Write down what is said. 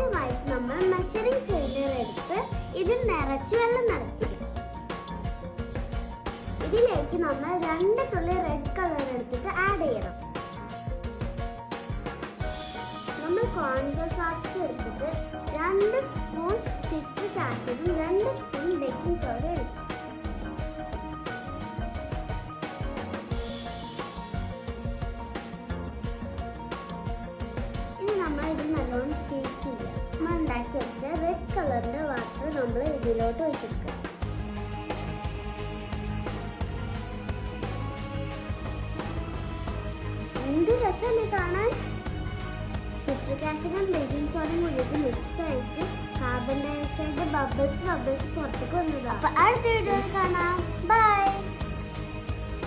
ആദ്യമായിട്ട് നമ്മൾ measuring cylinder എടുത്ത് ഇതിൽ നിറച്ച് വെള്ളം നിറയ്ക്കുക. ഇതിലേക്ക് നമ്മൾ 2 തുള്ളി റെഡ് കളർ എടുത്തിട്ട് ആഡ് ചെയ്യണം. നമ്മൾ കോണിക്കൽ ഫ്ലാസ്ക് എടുത്തിട്ട് 2 സ്പൂൺ സിട്രിക് ആസിഡും 2 സ്പൂൺ ബേക്കിംഗ് സോഡ എടുക്കും. ഇനി നമ്മൾ ഇത് നല്ലോണം ഷേക്ക് ചെയ്യുക. നമ്മൾ ഉണ്ടാക്കി വെച്ച റെഡ് കളറിന്റെ വാട്ടർ നമ്മൾ ഇതിലോട്ട് ഒഴിച്ചെടുക്കുക. എന്ത് രസമല്ലേ കാണാൻ. സിട്രിക് ആസിഡും ബേക്കിംഗ് സോഡയും കൂടിയിട്ട് മിക്സ് ആയിട്ട് കാർബൺ ഡൈ ഓക്സൈഡ് ബബിൾസ് പുറത്തേക്ക് വന്നതാണ്. അപ്പൊ അടുത്ത വീഡിയോയിൽ കാണാം.